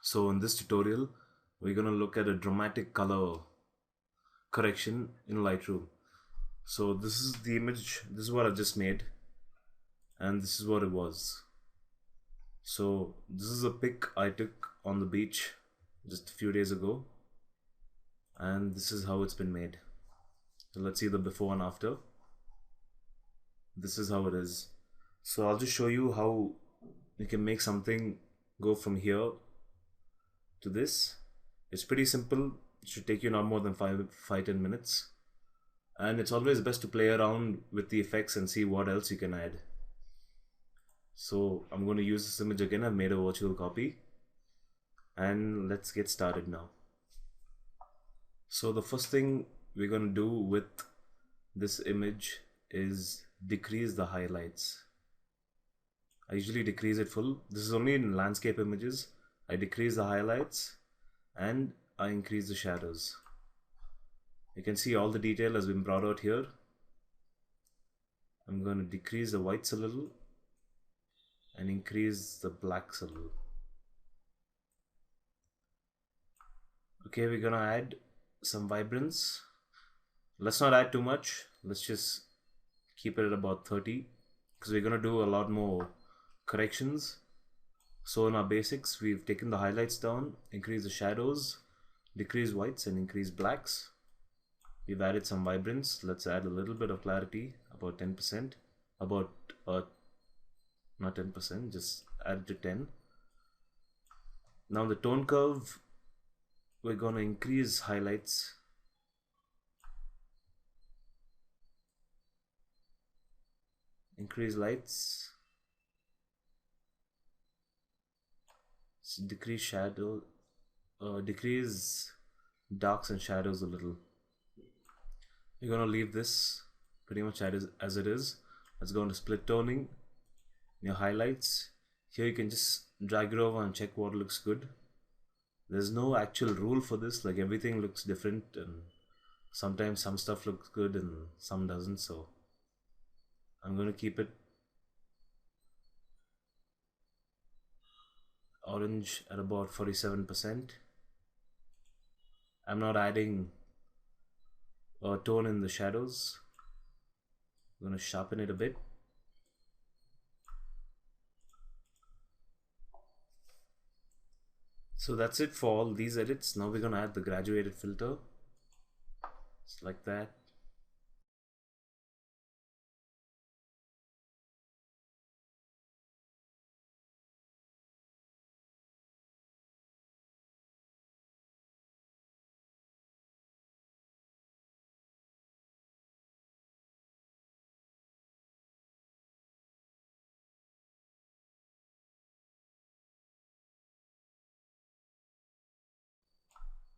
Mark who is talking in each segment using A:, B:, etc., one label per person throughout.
A: So in this tutorial, we're going to look at a dramatic color correction in Lightroom. So this is the image, this is what I just made, and this is what it was. So this is a pic I took on the beach just a few days ago, and this is how it's been made. So let's see the before and after. This is how it is. So I'll just show you how you can make something go from here to this. It's pretty simple. It should take you not more than 5-10 minutes, and it's always best to play around with the effects and see what else you can add. So I'm going to use this image again. I've made a virtual copy, and let's get started now. So the first thing we're going to do with this image is decrease the highlights. I usually decrease it full. This is only in landscape images. I decrease the highlights and I increase the shadows. You can see all the detail has been brought out here. I'm going to decrease the whites a little and increase the blacks a little. Okay, we're gonna add some vibrance. Let's not add too much. Let's just keep it at about 30 because we're gonna do a lot more corrections. So in our basics, we've taken the highlights down, increased the shadows, decreased whites and increased blacks. We've added some vibrance. Let's add a little bit of clarity, about 10%, about not 10%, just add it to 10. Now the tone curve, we're going to increase highlights, increase lights, decrease shadow, decrease darks and shadows a little. We're going to leave this pretty much as it is. Let's go into split toning. Your highlights, here you can just drag it over and check what looks good. There's no actual rule for this, like everything looks different, and sometimes some stuff looks good and some doesn't, so I'm going to keep it orange at about 47%. I'm not adding a tone in the shadows. I'm going to sharpen it a bit. So that's it for all these edits. Now we're going to add the graduated filter, just like that.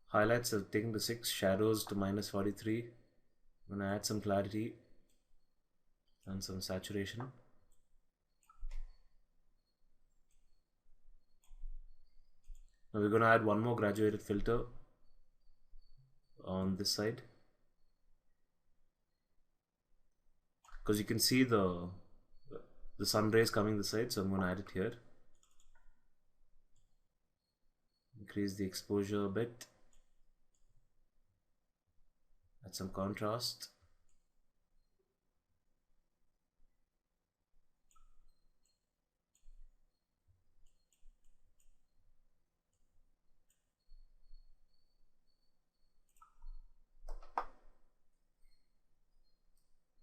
A: Highlights are taken to 6, shadows to -43. I'm going to add some clarity and some saturation. Now we're going to add one more graduated filter on this side, because you can see the sun rays coming this side, so I'm going to add it here. Increase the exposure a bit, add some contrast.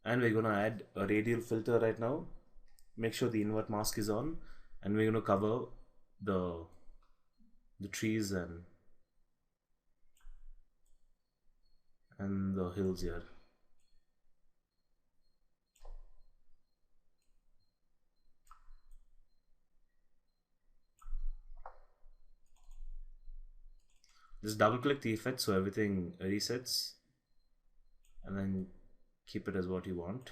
A: And we're going to add a radial filter right now. Make sure the invert mask is on, and we're going to cover the trees and the hills here. Just double click the effect so everything resets, and then keep it as what you want.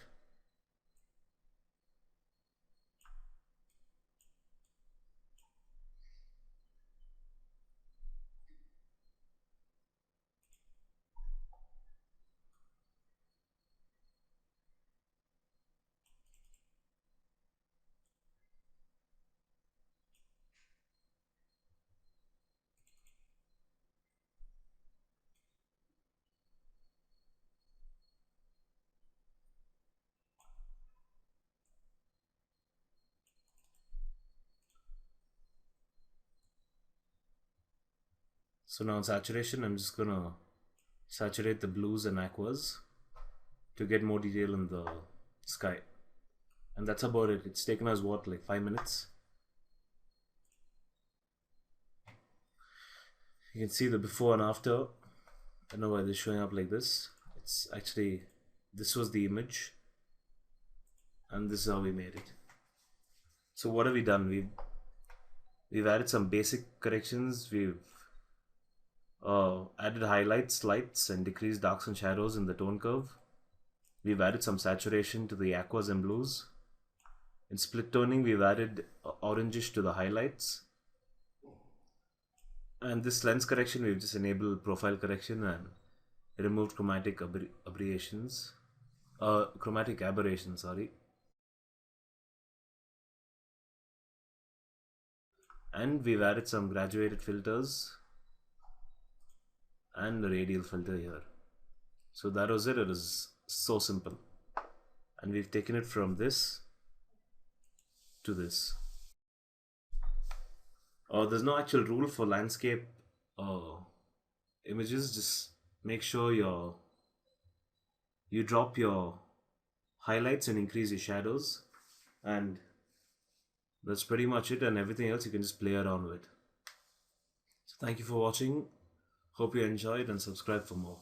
A: So now in saturation, I'm just gonna saturate the blues and aquas to get more detail in the sky. And that's about it. It's taken us what, like 5 minutes? You can see the before and after. I don't know why they're showing up like this. It's actually, this was the image, and this is how we made it. So what have we done? We've added some basic corrections. We've added highlights, lights, and decreased darks and shadows in the tone curve. We've added some saturation to the aquas and blues. In split toning, we've added orangish to the highlights. And this lens correction, we've just enabled profile correction and removed chromatic aberrations. Sorry. And we've added some graduated filters and a radial filter here. So that was it. It is so simple. And we've taken it from this to this. There's no actual rule for landscape images. Just make sure you drop your highlights and increase your shadows, and that's pretty much it. And everything else you can just play around with. So thank you for watching. Hope you enjoyed, and subscribe for more.